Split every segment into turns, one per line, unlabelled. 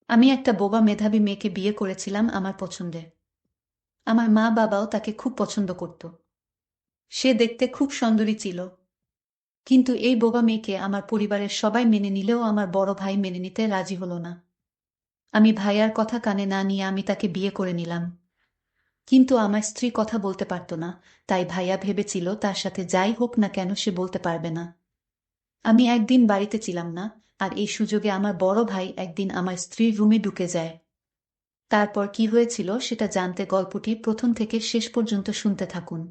আমি একটা বোবা মেধাবী মেয়েকে বিয়ে করেছিলাম আমার পছন্দে। আমার মা বাবাও তাকে খুব পছন্দ করত। সে দেখতে খুব সুন্দরী ছিল। কিন্তু এই বোবা মেয়েকে আমার পরিবারের সবাই মেনে নিলেও আমার বড় ভাই মেনে নিতে রাজি হলো না। আমি ভাইয়ার কথা কানে না নিয়ে আমি তাকে বিয়ে করে নিলাম। কিন্তু আমার স্ত্রী কথা বলতে পারত না, তাই ভাইয়া ভেবেছিল তার সাথে যাই হোক না কেন সে বলতে পারবে না। আমি একদিন বাড়িতে ছিলাম না, আর এই সুযোগে আমার বড় ভাই একদিন আমার স্ত্রীর রুমে ঢুকে যায়। তারপর কি হয়েছিল সেটা জানতে গল্পটি প্রথম থেকে শেষ পর্যন্ত শুনতে থাকুন।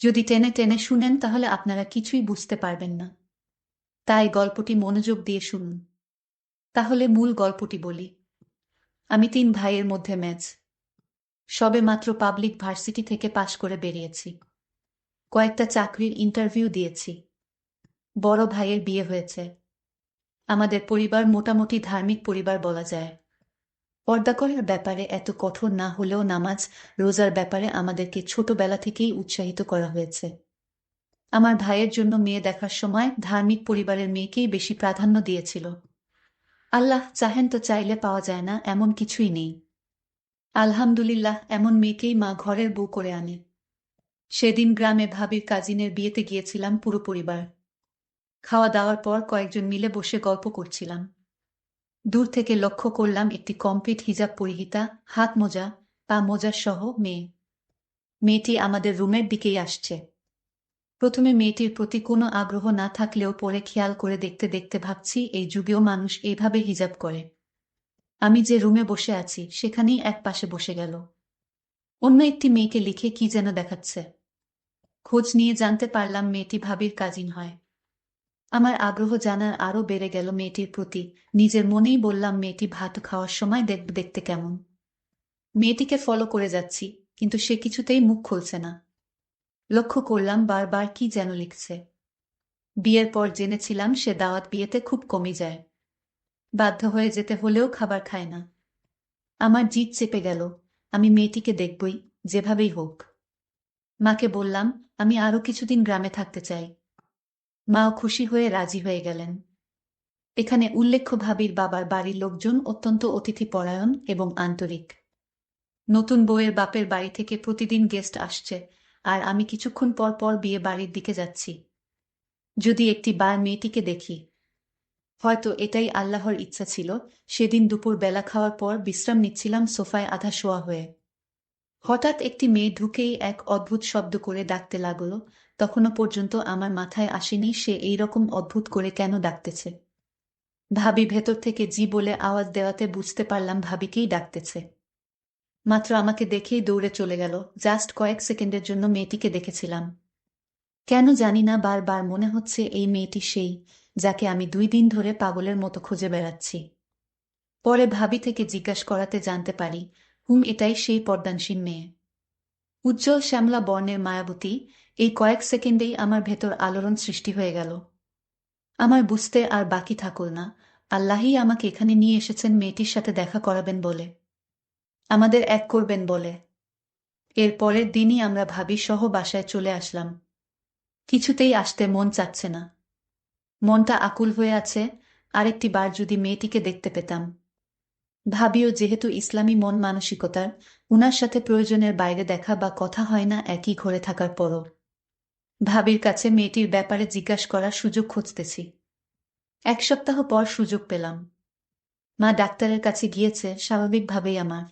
যদি টেনে টেনে শুনেন তাহলে আপনারা কিছুই বুঝতে পারবেন না। তাই গল্পটি মনোযোগ দিয়ে শুনুন। তাহলে মূল গল্পটি বলি। আমি তিন ভাইয়ের মধ্যে ম্যাচ। সবে মাত্র পাবলিক ভার্সিটি থেকে পাশ করে বেরিয়েছি। কয়েকটা চাকরির ইন্টারভিউ দিয়েছি। বড় ভাইয়ের বিয়ে হয়েছে। আমাদের পরিবার মোটামুটি ধার্মিক পরিবার বলা যায়। পর্দা করার ব্যাপারে এত কঠোর না হলেও নামাজ রোজার ব্যাপারে আমাদেরকে ছোটবেলা থেকেই উৎসাহিত করা হয়েছে। আমার ভাইয়ের জন্য মেয়ে দেখার সময় ধার্মিক পরিবারের মেয়েকেই বেশি প্রাধান্য দিয়েছিল। আল্লাহ চাহেন তো চাইলে পাওয়া যায় না এমন কিছুই নেই। আলহামদুলিল্লাহ, এমন মেয়েকেই মা ঘরের বউ করে আনে। সেদিন গ্রামে ভাবির কাজিনের বিয়েতে গিয়েছিলাম পুরো পরিবার। খাওয়া দাওয়ার পর কয়েকজন মিলে বসে গল্প করছিলাম। দূর থেকে লক্ষ্য করলাম একটি কমপ্লিট হিজাব পরিহিতা, হাত মোজা, পা মোজা সহ মেয়ে। মেয়েটি আমাদের রুমের দিকেই আসছে। প্রথমে মেয়েটির প্রতি কোনো আগ্রহ না থাকলেও পরে খেয়াল করে দেখতে দেখতে ভাবছি এই যুগেও মানুষ এইভাবে হিজাব করে। আমি যে রুমে বসে আছি সেখানেই এক পাশে বসে গেল। অন্য একটি মেয়েকে লিখে কি যেন দেখাচ্ছে। খোঁজ নিয়ে জানতে পারলাম মেয়েটি ভাবির কাজিন হয়। আমার আগ্রহ জানার আরও বেড়ে গেল মেয়েটির প্রতি। নিজের মনেই বললাম মেয়েটি ভাত খাওয়ার সময় দেখব দেখতে কেমন। মেয়েটিকে ফলো করে যাচ্ছি, কিন্তু সে কিছুতেই মুখ খুলছে না। লক্ষ্য করলাম বারবার কি যেন লিখছে। বিয়ের পর জেনেছিলাম সে দাওয়াত বিয়েতে খুব কমই যায়। বাধ্য হয়ে যেতে হলেও খাবার খায় না। আমার জিদ চেপে গেল। আমি মেয়েটিকে দেখবই, যেভাবেই হোক। মাকে বললাম আমি আরো কিছুদিন গ্রামে থাকতে চাই। মাও খুশি হয়ে রাজি হয়ে গেলেন। এখানে উল্লেখ্য ভাবির বাবার বাড়ির লোকজন অত্যন্ত অতিথিপরায়ণ এবং আন্তরিক। নতুন বউয়ের বাপের বাড়ি থেকে প্রতিদিন গেস্ট আসছে, আর আমি কিছুক্ষণ পর পর বিয়ে বাড়ির দিকে যাচ্ছি। যদি একটি বার মেয়েটিকে দেখি। হয়তো এটাই আল্লাহর ইচ্ছা ছিল। সেদিন দুপুর বেলা খাওয়ার পর বিশ্রাম নিচ্ছিলাম সোফায় আধা শোয়া হয়ে। হঠাৎ একটি মেয়ে ঢুকেই এক অদ্ভুত শব্দ করে ডাকতে লাগলো। তখনও পর্যন্ত আমার মাথায় আসেনি সে এই রকম অদ্ভুত করে কেন ডাকতেছে। ভাবি ভেতর থেকে জি বলে আওয়াজ দেওয়াতে বুঝতে পারলাম ভাবিকেই ডাকতেছে। মাত্র আমাকে দেখেই দৌড়ে চলে গেল। জাস্ট কয়েক সেকেন্ডের জন্য মেয়েটিকে দেখেছিলাম। কেন জানি না বারবার মনে হচ্ছে এই মেয়েটি সেই, যাকে আমি 2 দিন ধরে পাগলের মতো খুঁজে বেড়াচ্ছি। পরে ভাবি থেকে জিজ্ঞাসা করাতে জানতে পারি, এটাই সেই পর্দানসীন মেয়ে। উজ্জ্বল শ্যামলা বর্ণের মায়াবতী। এই কয়েক সেকেন্ডেই আমার ভেতর আলোড়ন সৃষ্টি হয়ে গেল। আমার বুঝতে আর বাকি থাকল না, আল্লাহই আমাকে এখানে নিয়ে এসেছেন মেয়েটির সাথে দেখা করাবেন বলে, আমাদের এক করবেন বলে। এর পরের দিনই আমরা ভাবি সহ বাসায় চলে আসলাম। কিছুতেই আসতে মন চাচ্ছে না। মনটা আকুল হয়ে আছে, আরেকটি বার যদি মেয়েটিকে দেখতে পেতাম। ভাবিও যেহেতু ইসলামী মন মানসিকতার, উনার সাথে প্রয়োজনের বাইরে দেখা বা কথা হয় না একই ঘরে থাকার পরও। ভাবির কাছে মেয়েটির ব্যাপারে জিজ্ঞাসা করার সুযোগ খুঁজতেছি। 1 সপ্তাহ পর সুযোগ পেলাম। মা ডাক্তারের কাছে গিয়েছে, স্বাভাবিকভাবেই আমার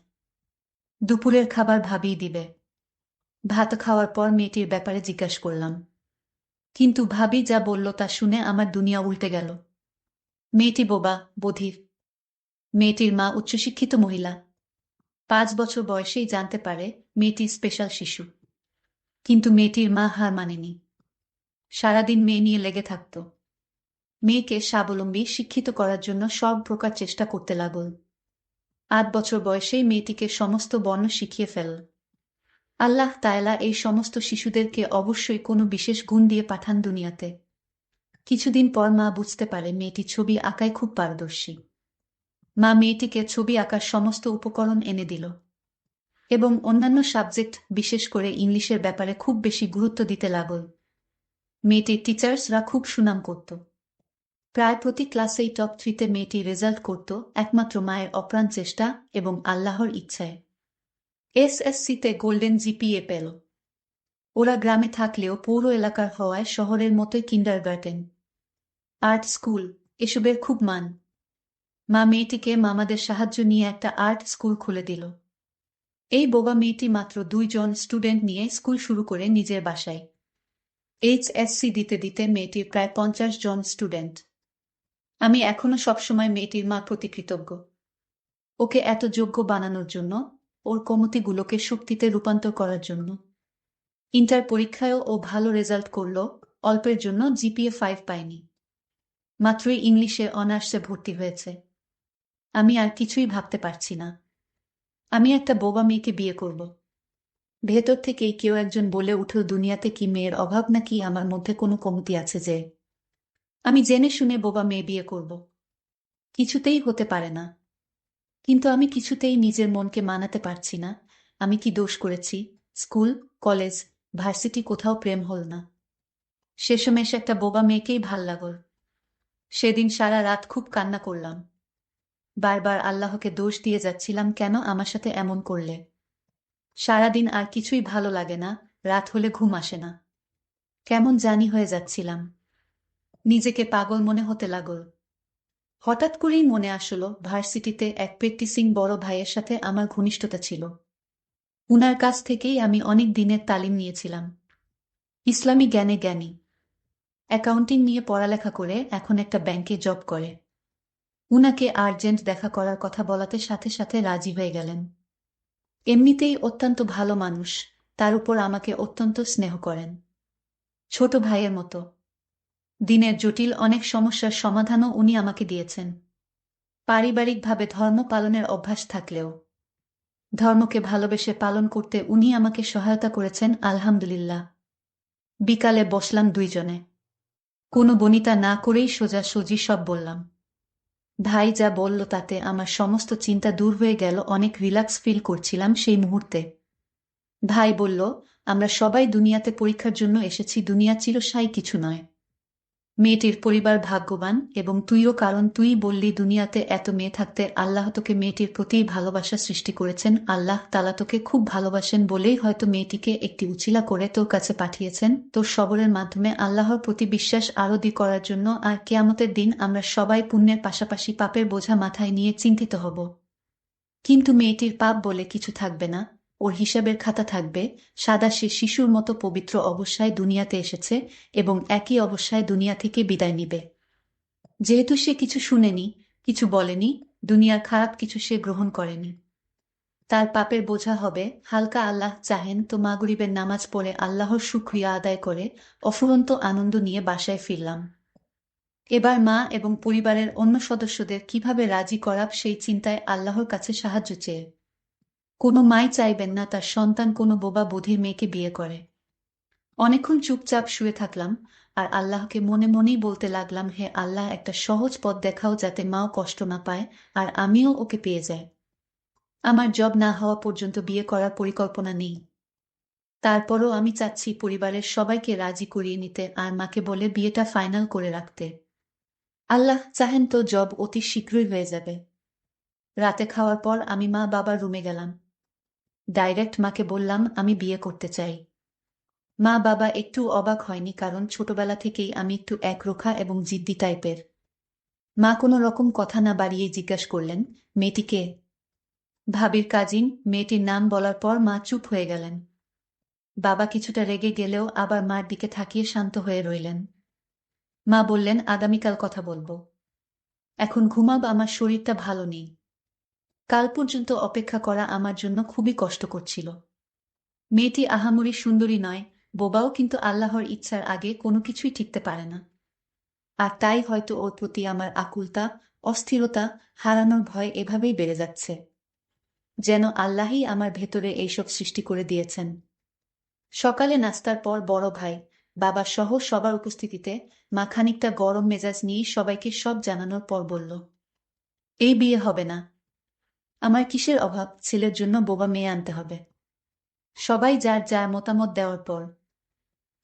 দুপুরের খাবার ভাবিই দিবে। ভাত খাওয়ার পর মেয়েটির ব্যাপারে জিজ্ঞাসা করলাম, কিন্তু ভাবি যা বলল তা শুনে আমার দুনিয়া উল্টে গেল। মেয়েটি বোবা, বধির। মেয়েটির মা উচ্চশিক্ষিত মহিলা। 5 বছর বয়সেই জানতে পারে মেয়েটি স্পেশাল শিশু। কিন্তু মেয়েটির মা হার মানেনি। সারাদিন মেয়ে নিয়ে লেগে থাকত। মেয়েকে স্বাবলম্বী শিক্ষিত করার জন্য সব প্রকার চেষ্টা করতে লাগল। 8 বছর বয়সেই মেয়েটিকে সমস্ত বর্ণ শিখিয়ে ফেলল। আল্লাহ তাআলা এই সমস্ত শিশুদেরকে অবশ্যই কোনো বিশেষ গুণ দিয়ে পাঠান দুনিয়াতে। কিছুদিন পর মা বুঝতে পারে মেয়েটি ছবি আঁকায় খুব পারদর্শী। মা মেয়েটিকে ছবি আঁকার সমস্ত উপকরণ এনে দিল এবং অন্যান্য সাবজেক্ট, বিশেষ করে ইংলিশের ব্যাপারে খুব বেশি গুরুত্ব দিতে লাগল। মেয়েটির টিচার্সরা খুব সুনাম করত। প্রায় প্রতি ক্লাসেই টপ 3-তে মেয়েটি রেজাল্ট করত একমাত্র মায়ের অপ্রাণ চেষ্টা এবং আল্লাহর ইচ্ছায়। এসএসসিতে গোল্ডেন জিপিএ পেল। ওরা গ্রামে থাকলেও পৌর এলাকার হওয়ায় শহরের মতোই কিন্ডারগার্টেন, আর্ট স্কুল এসবের খুব মান। মা মেয়েটিকে মামাদের সাহায্য নিয়ে একটা আর্ট স্কুল খুলে দিল। এই বোবা মেয়েটি মাত্র 2 জন স্টুডেন্ট নিয়ে স্কুল শুরু করে নিজের বাসায়। এইচএসসি দিতে দিতে মেয়েটির প্রায় 50 জন স্টুডেন্ট। আমি এখনো সবসময় মেয়েটির মা প্রতি কৃতজ্ঞ। ওকে এত যোগ্য বানানোর জন্য, ওর কমতিগুলোকে শক্তিতে রূপান্তর করার জন্য। ইন্টার পরীক্ষায়ও ও ভালো রেজাল্ট করল, অল্পের জন্য জিপিএ 5 পায়নি। মাত্রই ইংলিশে অনার্সে ভর্তি হয়েছে। আমি আর কিছুই ভাবতে পারছি না। আমি একটা বোবা মেয়েকে বিয়ে করব। ভেতর থেকেই কেউ একজন বলে উঠল, দুনিয়াতে কি মেয়ের অভাব নাকি আমার মধ্যে কোনো কমতি আছে যে আমি জেনে শুনে বোবা মেয়ে বিয়ে করব? কিছুতেই হতে পারে না। কিন্তু আমি কিছুতেই নিজের মনকে মানাতে পারছি না। আমি কি দোষ করেছি? স্কুল, কলেজ, ভার্সিটি কোথাও প্রেম হল না। শেষমেশ একটা বোবা মেয়েকেই ভাল লাগল। সেদিন সারা রাত খুব কান্না করলাম। বারবার আল্লাহকে দোষ দিয়ে যাচ্ছিলাম, কেন আমার সাথে এমন করলে? সারাদিন আর কিছুই ভালো লাগে না, রাত হলে ঘুম আসে না। কেমন জানি হয়ে যাচ্ছিলাম। নিজেকে পাগল মনে হতে লাগল। হঠাৎ করেই মনে আসলো, ভার্সিটিতে এক প্র্যাকটিসিং বড় ভাইয়ের সাথে আমার ঘনিষ্ঠতা ছিল। উনার কাছ থেকেই আমি অনেক দিনের তালিম নিয়েছিলাম। ইসলামী জ্ঞানে জ্ঞানী। অ্যাকাউন্টিং নিয়ে পড়ালেখা করে এখন একটা ব্যাংকে জব করে। উনাকে আর্জেন্ট দেখা করার কথা বলাতে সাথে সাথে রাজি হয়ে গেলেন। এমনিতেই অত্যন্ত ভালো মানুষ, তার উপর আমাকে অত্যন্ত স্নেহ করেন, ছোট ভাইয়ের মতো। দিনের জটিল অনেক সমস্যার সমাধানও উনি আমাকে দিয়েছেন। পারিবারিকভাবে ধর্ম পালনের অভ্যাস থাকলেও ধর্মকে ভালোবেসে পালন করতে উনি আমাকে সহায়তা করেছেন, আলহামদুলিল্লাহ। বিকালে বসলাম দুইজনে। কোনো বনিতা না করেই সোজাসুজি সব বললাম। ভাই যা বলল তাতে আমার সমস্ত চিন্তা দূর হয়ে গেল, অনেক রিল্যাক্স ফিল করছিলাম সেই মুহূর্তে। ভাই বলল, আমরা সবাই দুনিয়াতে পরীক্ষার জন্য এসেছি, দুনিয়া চিরস্থায়ী কিছু নয়। মেয়েটির পরিবার ভাগ্যবান এবং তুইও, কারণ তুই বললি দুনিয়াতে এত মেয়ে থাকতে আল্লাহ তোকে মেয়েটির প্রতি ভালোবাসা সৃষ্টি করেছেন। আল্লাহ তাআলা তোকে খুব ভালোবাসেন বলেই হয়তো মেয়েটিকে একটি উছিলা করে তোর কাছে পাঠিয়েছেন, তোর সবরের মাধ্যমে আল্লাহর প্রতি বিশ্বাস আরো দৃঢ় করার জন্য। আর কিয়ামতের দিন আমরা সবাই পুণ্যের পাশাপাশি পাপের বোঝা মাথায় নিয়ে চিন্তিত হব। কিন্তু মেয়েটির পাপ বলে কিছু থাকবে না, ওর হিসাবের খাতা থাকবে সাদা। সে শিশুর মতো পবিত্র অবস্থায় দুনিয়াতে এসেছে এবং একই অবস্থায় দুনিয়া থেকে বিদায় নিবে। যেহেতু সে কিছু শুনেনি, কিছু বলেনি, দুনিয়ার খারাপ কিছু সে গ্রহণ করেনি, তার পাপের বোঝা হবে হালকা। আল্লাহ চাহেন তো মাগরিবের নামাজ পড়ে আল্লাহর শুকরিয়া আদায় করে অফুরন্ত আনন্দ নিয়ে বাসায় ফিরলাম। এবার মা এবং পরিবারের অন্য সদস্যদের কিভাবে রাজি করাব সেই চিন্তায় আল্লাহর কাছে সাহায্য চেয়ে। কোনো মাই চাইবেন না তার সন্তান কোনো বোবা বধির মেয়েকে বিয়ে করে। অনেকক্ষণ চুপচাপ শুয়ে থাকলাম আর আল্লাহকে মনে মনেই বলতে লাগলাম, হে আল্লাহ, একটা সহজ পথ দেখাও যাতে মাও কষ্ট না পায় আর আমিও ওকে পেয়ে যাই। আমার জব না হওয়া পর্যন্ত বিয়ে করার পরিকল্পনা নেই। তারপরও আমি চাচ্ছি পরিবারের সবাইকে রাজি করিয়ে নিতে আর মাকে বলে বিয়েটা ফাইনাল করে রাখতে। আল্লাহ চাহেন তো জব অতি শীঘ্রই হয়ে যাবে। রাতে খাওয়ার পর আমি মা বাবার রুমে গেলাম। ডাইরেক্ট মাকে বললাম আমি বিয়ে করতে চাই। মা বাবা একটু অবাক হয়নি, কারণ ছোটবেলা থেকেই আমি একটু একরোখা এবং জিদ্দি টাইপের। মা কোনো রকম কথা না বাড়িয়েই জিজ্ঞাসা করলেন, মেয়েটি কে? ভাবির কাজিন। মেয়েটির নাম বলার পর মা চুপ হয়ে গেলেন। বাবা কিছুটা রেগে গেলেও আবার মার দিকে তাকিয়ে শান্ত হয়ে রইলেন। মা বললেন, আগামীকাল কথা বলবো, এখন ঘুমাব, আমার শরীরটা ভালো নেই। কাল পর্যন্ত অপেক্ষা করা আমার জন্য খুবই কষ্ট করছিল। মেয়েটি আহামরি সুন্দরী নয়, বোবাও, কিন্তু আল্লাহর ইচ্ছার আগে কোনো কিছুই টিকতে পারে না। আর তাই হয়তো ওর প্রতি আমার আকুলতা, অস্থিরতা, হারানোর ভয় এভাবেই বেড়ে যাচ্ছে। যেন আল্লাহই আমার ভেতরে এইসব সৃষ্টি করে দিয়েছেন। সকালে নাস্তার পর বড় ভাই, বাবা সহ সবার উপস্থিতিতে মা খানিকটা গরম মেজাজ নিয়ে সবাইকে সব জানানোর পর বলল, এই বিয়ে হবে না। আমার কিসের অভাব, ছেলের জন্য বোবা মেয়ে আনতে হবে। সবাই যার যার মতামত দেওয়ার পর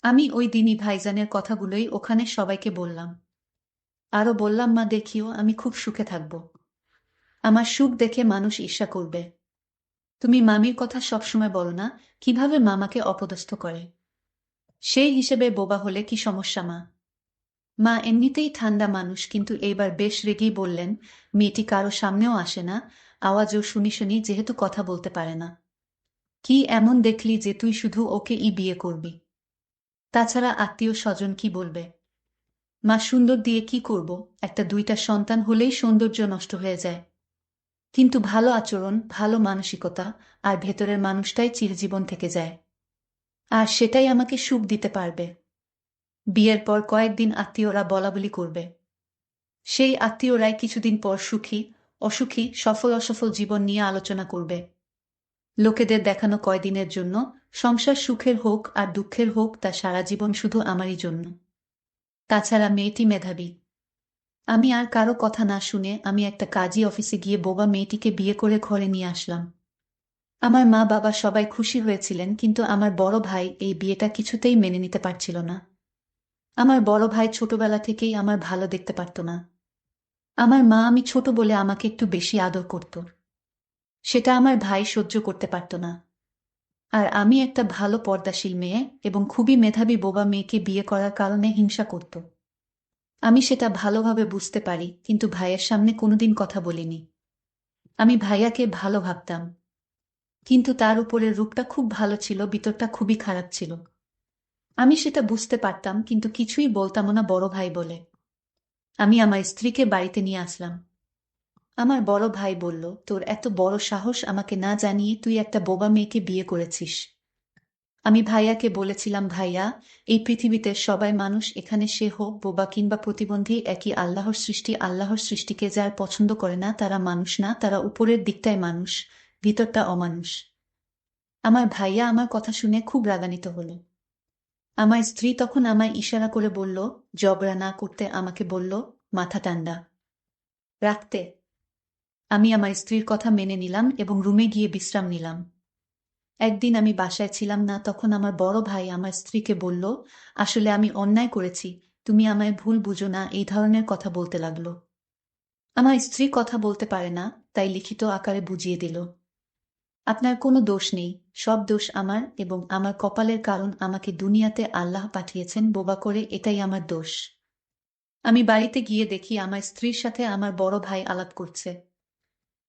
আমি ওই দিনই ভাইজানের কথাগুলোই ওখানে সবাইকে বললাম। আরো বললাম, মা দেখিও, আমি খুব সুখে থাকব। আমার সুখ দেখে মানুষ ঈর্ষা করবে। তুমি মামির কথা সবসময় বলো না, কিভাবে মামাকে অপদস্থ করে। সেই হিসেবে বোবা হলে কি সমস্যা মা? মা এমনিতেই ঠান্ডা মানুষ, কিন্তু এইবার বেশ রেগেই বললেন, মেয়েটি কারো সামনেও আসে না, আওয়াজও শুনি শুনি, যেহেতু কথা বলতে পারে না। কি এমন দেখলি যে তুই শুধু ওকে বিয়ে করবি? তাছাড়া আত্মীয় স্বজন কি বলবে? মা, সুন্দর দিয়ে কি করব? একটা দুইটা সন্তান হলেই সৌন্দর্য নষ্ট হয়ে যায়। কিন্তু ভালো আচরণ, ভালো মানসিকতা আর ভেতরের মানুষটাই চিরজীবন থেকে যায়। আর সেটাই আমাকে সুখ দিতে পারবে। বিয়ের পর কয়েকদিন আত্মীয়রা বলাবলি করবে। সেই আত্মীয়রাই কিছুদিন পর সুখী, অসুখী, সফল অসফল জীবন নিয়ে আলোচনা করবে। লোকেদের দেখানো কয়দিনের জন্য, সংসার সুখের হোক আর দুঃখের হোক, তা সারা জীবন শুধু আমারই জন্য। তাছাড়া মেয়েটি মেধাবী। আমি আর কারো কথা না শুনে আমি একটা কাজী অফিসে গিয়ে বোবা মেয়েটিকে বিয়ে করে ঘরে নিয়ে আসলাম। আমার মা বাবা সবাই খুশি হয়েছিলেন, কিন্তু আমার বড় ভাই এই বিয়েটা কিছুতেই মেনে নিতে পারছিল না। আমার বড় ভাই ছোটবেলা থেকেই আমার ভালো দেখতে পারত না। আমার মা আমি ছোট বলে আমাকে একটু বেশি আদর করত। সেটা আমার ভাই সহ্য করতে পারত না। আর আমি একটা ভালো পর্দাশীল মেয়ে এবং খুবই মেধাবী বোবা মেয়েকে বিয়ে করার কারণে হিংসা করত। আমি সেটা ভালোভাবে বুঝতে পারি, কিন্তু ভাইয়ের সামনে কোনোদিন কথা বলিনি। আমি ভাইয়াকে ভালো ভাবতাম, কিন্তু তার উপরের রূপটা খুব ভালো ছিল, ভিতরটা খুবই খারাপ ছিল। আমি সেটা বুঝতে পারতাম, কিন্তু কিছুই বলতাম না বড় ভাই বলে। আমি আমার স্ত্রীকে বাড়িতে নিয়ে আসলাম। আমার বড় ভাই বলল, তোর এত বড় সাহস, আমাকে না জানিয়ে তুই একটা বোবা মেয়েকে বিয়ে করেছিস। আমি ভাইয়াকে বলেছিলাম, ভাইয়া, এই পৃথিবীতে সবাই মানুষ, এখানে সে হোক বোবা কিংবা প্রতিবন্ধী, একই আল্লাহর সৃষ্টি। আল্লাহর সৃষ্টিকে যারা পছন্দ করে না তারা মানুষ না, তারা উপরের দিকটাই মানুষ, ভিতরটা অমানুষ। আমার ভাইয়া আমার কথা শুনে খুব রাগান্বিত হলো। আমার স্ত্রী তখন আমায় ইশারা করে বলল, ঝগড়া না করতে, আমাকে বলল মাথা ঠান্ডা রাখতে। আমি আমার স্ত্রীর কথা মেনে নিলাম এবং রুমে গিয়ে বিশ্রাম নিলাম। একদিন আমি বাসায় ছিলাম না, তখন আমার বড় ভাই আমার স্ত্রীকে বলল, আসলে আমি অন্যায় করেছি, তুমি আমায় ভুল বুঝো না, এই ধরনের কথা বলতে লাগলো। আমার স্ত্রী কথা বলতে পারে না, তাই লিখিত আকারে বুঝিয়ে দিল, আপনার কোনো দোষ নেই, সব দোষ আমার এবং আমার কপালের, কারণ আমাকে দুনিয়াতে আল্লাহ পাঠিয়েছেন বোবা করে, এটাই আমার দোষ। আমি বাড়িতে গিয়ে দেখি আমার স্ত্রীর সাথে আমার বড় ভাই আলাপ করছে।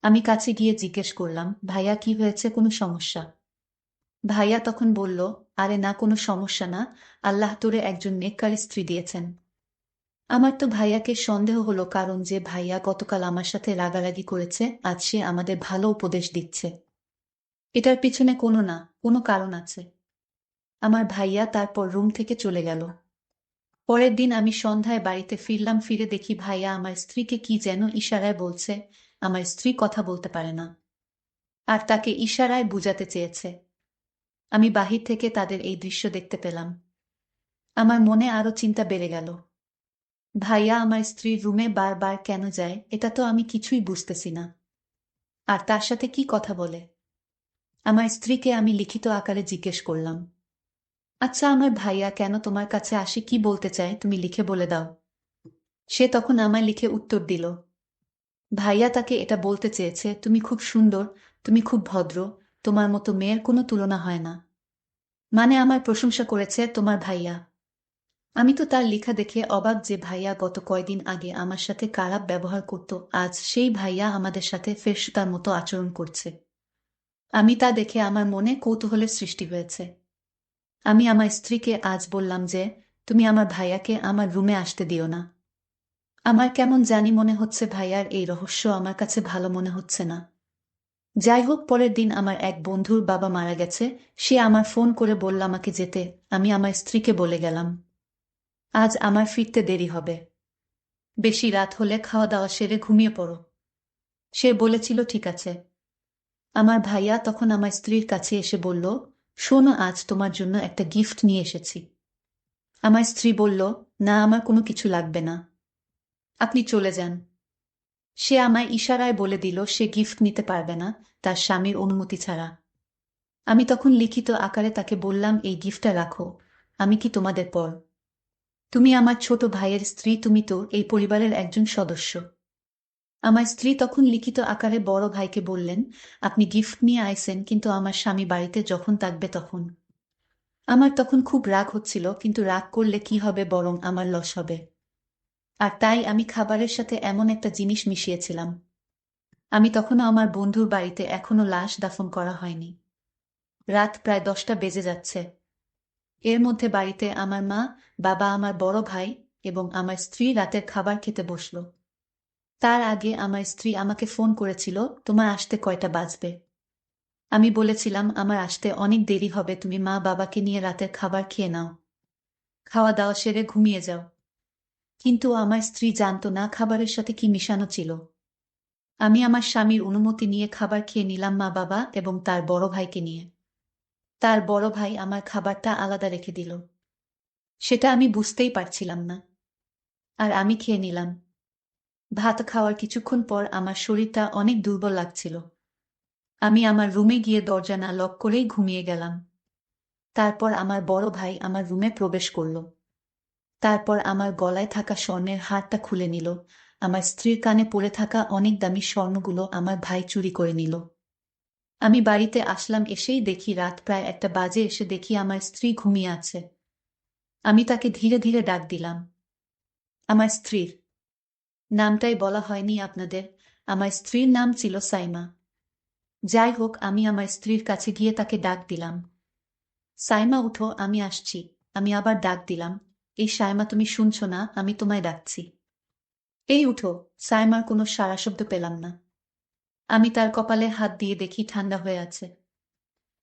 আমি কাছে গিয়ে জিজ্ঞেস করলাম, ভাইয়া কি হয়েছে, কোনো সমস্যা? ভাইয়া তখন বলল, আরে না, কোনো সমস্যা না, আল্লাহ তোরে একজন নেককার স্ত্রী দিয়েছেন। আমার তো ভাইয়াকে সন্দেহ হলো, কারণ যে ভাইয়া গতকাল আমার সাথে রাগারাগি করেছে, আজ সে আমাদের ভালো উপদেশ দিচ্ছে। এটার পিছনে কোনো কারণ আছে। আমার ভাইয়া তারপর রুম থেকে চলে গেল। পরের দিন আমি সন্ধ্যায় বাড়িতে ফিরলাম, ফিরে দেখি ভাইয়া আমার স্ত্রীকে কি যেন ইশারায় বলছে। আমার স্ত্রী কথা বলতে পারে না, আর তাকে ইশারায় বুঝাতে চেয়েছে। আমি বাহির থেকে তাদের এই দৃশ্য দেখতে পেলাম। আমার মনে আরো চিন্তা বেড়ে গেল। ভাইয়া আমার স্ত্রীর রুমে বারবার কেন যায়, এটা তো আমি কিছুই বুঝতেছি না। আর তার সাথে কি কথা বলে? আমার স্ত্রীকে আমি লিখিত আকারে জিজ্ঞেস করলাম, আচ্ছা, আমার ভাইয়া কেন তোমার কাছে আসে, কি বলতে চায়, তুমি লিখে বলে দাও। সে তখন আমায় লিখে উত্তর দিল, ভাইয়া তাকে এটা বলতে চেয়েছে, তুমি খুব সুন্দর, তুমি খুব ভদ্র, তোমার মতো মেয়ের কোনো তুলনা হয় না। মানে আমার প্রশংসা করেছে তোমার ভাইয়া। আমি তো তার লেখা দেখে অবাক, যে ভাইয়া গত কয়দিন আগে আমার সাথে খারাপ ব্যবহার করত, আজ সেই ভাইয়া আমাদের সাথে ফেরেশতার মতো আচরণ করছে। আমি তা দেখে আমার মনে কৌতূহলের সৃষ্টি হয়েছে। আমি আমার স্ত্রীকে আজ বললাম যে, তুমি আমার ভাইয়াকে আমার রুমে আসতে দিও না। আমার কেমন জানি মনে হচ্ছে ভাইয়ার এই রহস্য আমার কাছে ভালো মনে হচ্ছে না। যাই হোক, পরের দিন আমার এক বন্ধুর বাবা মারা গেছে। সে আমার ফোন করে বলল আমাকে যেতে। আমি আমার স্ত্রীকে বলে গেলাম, আজ আমার ফিরতে দেরি হবে। বেশি রাত হলে খাওয়া দাওয়া সেরে ঘুমিয়ে পড়ো। সে বলেছিল ঠিক আছে। আমার ভাইয়া তখন আমার স্ত্রীর কাছে এসে বলল, শোনো, আজ তোমার জন্য একটা গিফট নিয়ে এসেছি। আমার স্ত্রী বলল, না, আমার কোনো কিছু লাগবে না, আপনি চলে যান। সে আমায় ইশারায় বলে দিল সে গিফট নিতে পারবে না তার স্বামীর অনুমতি ছাড়া। আমি তখন লিখিত আকারে তাকে বললাম, এই গিফটটা রাখো, আমি কি তোমাদের পর? তুমি আমার ছোট ভাইয়ের স্ত্রী, তুমি তো এই পরিবারের একজন সদস্য। আমার স্ত্রী তখন লিখিত আকারে বড় ভাইকে বললেন, আপনি গিফট নিয়ে আইছেন, কিন্তু আমার স্বামী বাড়িতে যখন থাকবে তখন। আমার তখন খুব রাগ হচ্ছিল, কিন্তু রাগ করলে কি হবে, বরং আমার লস হবে। আর তাই আমি খাবারের সাথে এমন একটা জিনিস মিশিয়েছিলাম। আমি তখনও আমার বন্ধুর বাড়িতে, এখনো লাশ দাফন করা হয়নি। রাত প্রায় 10টা বেজে যাচ্ছে। এর মধ্যে বাড়িতে আমার মা, বাবা, আমার বড় ভাই এবং আমার স্ত্রী রাতের খাবার খেতে বসল। তার আগে আমার স্ত্রী আমাকে ফোন করেছিল, তোমার আসতে কয়টা বাজবে? আমি বলেছিলাম, আমার আসতে অনেক দেরি হবে, তুমি মা বাবাকে নিয়ে রাতের খাবার খেয়ে নাও, খাওয়া দাওয়া সেরে ঘুমিয়ে যাও। কিন্তু আমার স্ত্রী জানতো না খাবারের সাথে কি মিশানো ছিল। আমি আমার স্বামীর অনুমতি নিয়ে খাবার খেয়ে নিলাম, মা বাবা এবং তার বড় ভাইকে নিয়ে। তার বড় ভাই আমার খাবারটা আলাদা রেখে দিল। সেটা আমি বুঝতেই পারছিলাম না। আর আমি খেয়ে নিলাম। ভাত খাওয়ার কিছুক্ষণ পর আমার শরীরটা অনেক দুর্বল লাগছিল। আমি আমার রুমে গিয়ে দরজা না লক করেই ঘুমিয়ে গেলাম। তারপর আমার বড় ভাই আমার রুমে প্রবেশ করল। তারপর আমার গলায় থাকা স্বর্ণের হারটা খুলে নিল। আমার স্ত্রীর কানে পড়ে থাকা অনেক দামি স্বর্ণগুলো আমার ভাই চুরি করে নিল। আমি বাড়িতে আসলাম, এসেই দেখি রাত প্রায় 1টা বাজে। এসে দেখি আমার স্ত্রী ঘুমিয়ে আছে। আমি তাকে ধীরে ধীরে ডাক দিলাম। আমার স্ত্রীর নামটাই বলা হয়নি আপনাদের। আমার স্ত্রীর নাম ছিল সাইমা। যাই হোক, আমি আমার স্ত্রীর কাছে গিয়ে তাকে ডাক দিলাম, সাইমা উঠো, আমি আসছি। আমি আবার ডাক দিলাম, এই সাইমা, তুমি শুনছো না? আমি তোমায় ডাকছি, এই উঠো। সাইমার কোনো সাড়া শব্দ পেলাম না। আমি তার কপালে হাত দিয়ে দেখি ঠান্ডা হয়ে আছে।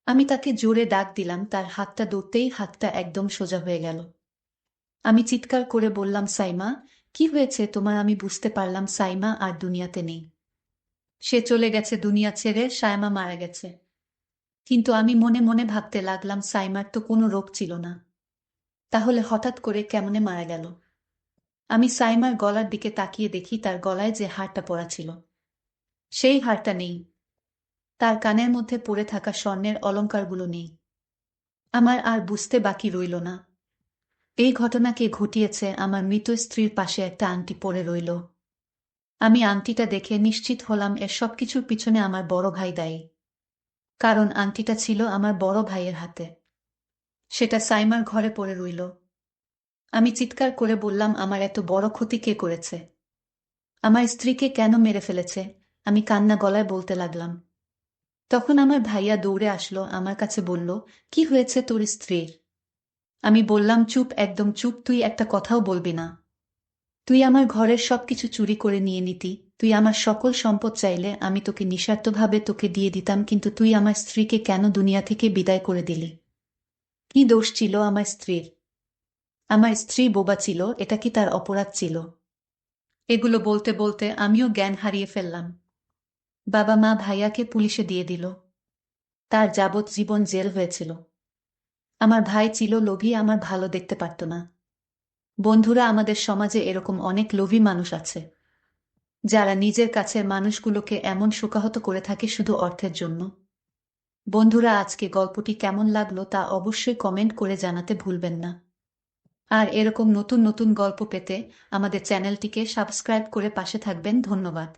আমি তাকে জোরে ডাক দিলাম, তার হাতটা ধরতেই হাতটা একদম সোজা হয়ে গেল। আমি চিৎকার করে বললাম, সাইমা, কি হয়েছে তোমার? আমি বুঝতে পারলাম সাইমা আর দুনিয়াতে নেই। সে চলে গেছে দুনিয়া ছেড়ে, সাইমা মারা গেছে। কিন্তু আমি মনে মনে ভাবতে লাগলাম, সাইমার তো কোনো রোগ ছিল না, তাহলে হঠাৎ করে কেমনে মারা গেল? আমি সাইমার গলার দিকে তাকিয়ে দেখি তার গলায় যে হারটা পরা ছিল, সেই হারটা নেই। তার কানের মধ্যে পড়ে থাকা স্বর্ণের অলংকারগুলো নেই। আমার আর বুঝতে বাকি রইল না, এই ঘটনাকে ঘটিয়েছে আমার মৃত স্ত্রীর পাশে একটা আংটি পড়ে রইল। আমি আংটিটা দেখে নিশ্চিত হলাম এর সবকিছুর পিছনে আমার বড় ভাই দায়ী। কারণ আংটিটা ছিল আমার বড় ভাইয়ের হাতে। সেটা সাইমার ঘরে পড়ে রইল। আমি চিৎকার করে বললাম, আমার এত বড় ক্ষতি কে করেছে? আমার স্ত্রীকে কেন মেরে ফেলেছে? আমি কান্না গলায় বলতে লাগলাম। তখন আমার ভাইয়া দৌড়ে আসলো, আমার কাছে বলল, কি হয়েছে তোর স্ত্রীর? আমি বললাম, চুপ, একদম চুপ, তুই একটা কথাও বলবি না। তুই আমার ঘরের সবকিছু চুরি করে নিয়ে নিতি, তুই আমার সকল সম্পদ চাইলে আমি তোকে নিঃস্বার্থভাবে তোকে দিয়ে দিতাম, কিন্তু তুই আমার স্ত্রীকে কেন দুনিয়া থেকে বিদায় করে দিলি? কি দোষ ছিল আমার স্ত্রীর? আমার স্ত্রী বোবা ছিল, এটা কি তার অপরাধ ছিল? এগুলো বলতে বলতে আমিও জ্ঞান হারিয়ে ফেললাম। বাবা মা ভাইয়াকে পুলিশে দিয়ে দিল। তার যাবজ্জীবন জেল হয়েছিল। আমার ভাই ছিল লোভী, আমার ভালো দেখতে পারত না। বন্ধুরা, আমাদের সমাজে এরকম অনেক লোভী মানুষ আছে, যারা নিজের কাছের মানুষগুলোকে এমন শোকাহত করে থাকে শুধু অর্থের জন্য। বন্ধুরা, আজকে গল্পটি কেমন লাগলো তা অবশ্যই কমেন্ট করে জানাতে ভুলবেন না। আর এরকম নতুন নতুন গল্প পেতে আমাদের চ্যানেলটিকে সাবস্ক্রাইব করে পাশে থাকবেন। ধন্যবাদ।